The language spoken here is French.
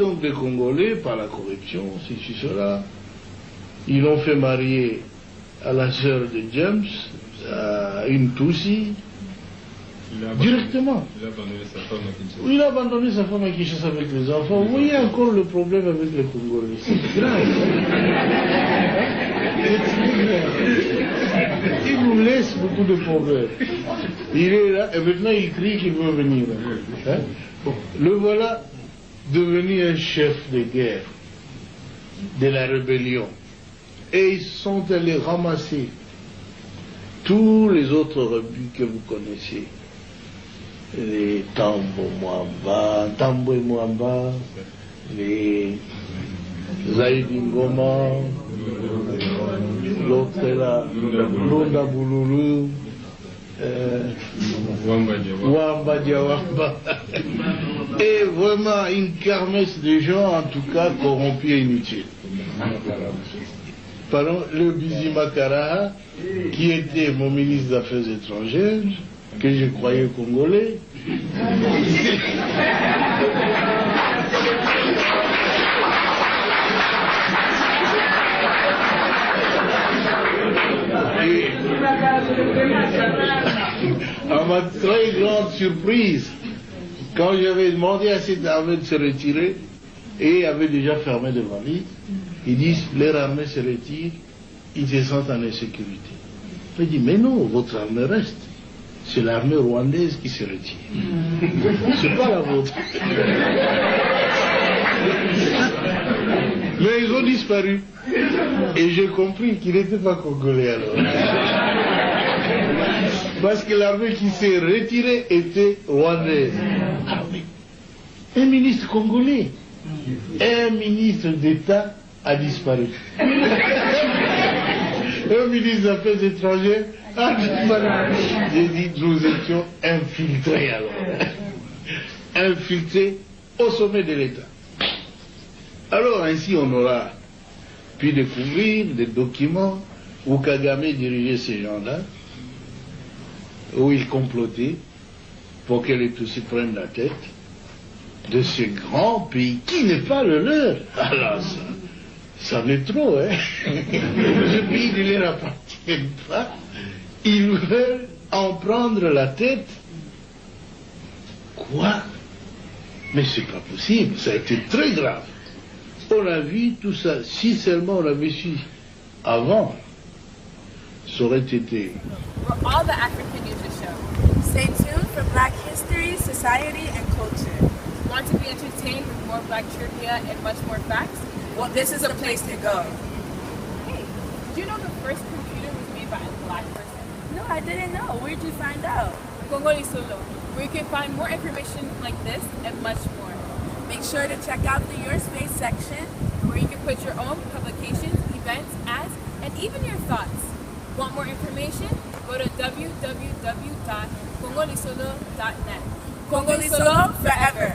donc des Congolais par la corruption, ceci, cela. Ils l'ont fait marier à la sœur de James, à une Tutsi, directement. Il a abandonné sa femme à Kinshasa. Il a abandonné sa femme à Kinshasa avec les enfants. Vous voyez encore le problème avec les Congolais. C'est grave. Il nous laisse beaucoup de problèmes. Il est là, et maintenant il crie qu'il veut venir. Hein? Bon, le voilà devenu un chef de guerre de la rébellion. Et ils sont allés ramasser tous les autres rebelles que vous connaissez. Les Tambo et Mwamba, les Zaïdi Ngoma, l'autre là, Lunda Boululu, Wamba Diawamba. Et vraiment une kermesse de gens, en tout cas, corrompus et inutiles. Pardon, le Bizimakara, qui était mon ministre des Affaires étrangères, que je croyais congolais. Et, à ma très grande surprise, quand j'avais demandé à cette armée de se retirer, et avait déjà fermé devant lui, ils disent, leur armée se retire, ils se sentent en insécurité. Je dis, mais non, votre armée reste. C'est l'armée rwandaise qui se retire. C'est pas la vôtre. Mais ils ont disparu. Et j'ai compris qu'ils n'étaient pas congolais alors. Parce que l'armée qui s'est retirée était rwandaise. Ah oui. Un ministre congolais, un ministre d'État a disparu. Un ministre des Affaires étrangères a disparu. J'ai dit, nous étions infiltrés alors. Infiltrés au sommet de l'État. Alors ainsi on aura pu découvrir des documents où Kagame dirigeait ces gens-là, où il complotait pour que les Tutsis prennent la tête de ce grand pays qui n'est pas le leur. Alors ça n'est trop, hein. Ce pays ne leur appartient pas. Ils veulent en prendre la tête. Quoi? Mais c'est pas possible, ça a été très grave. On a vu tout ça, si seulement on avait su avant, ça aurait été. For all the African News Show. Stay tuned for Black history, society, and culture. Want to be entertained with more Black trivia and much more facts? Well, this is a place to go. Hey, did you know the first computer was made by a Black person? No, I didn't know. Where'd you find out? Congolais Solo, where you can find more information like this and much more. Make sure to check out the Your Space section, where you can put your own publications, events, ads, and even your thoughts. Want more information? Go to www.congolaisolo.net. Congolais Solo forever!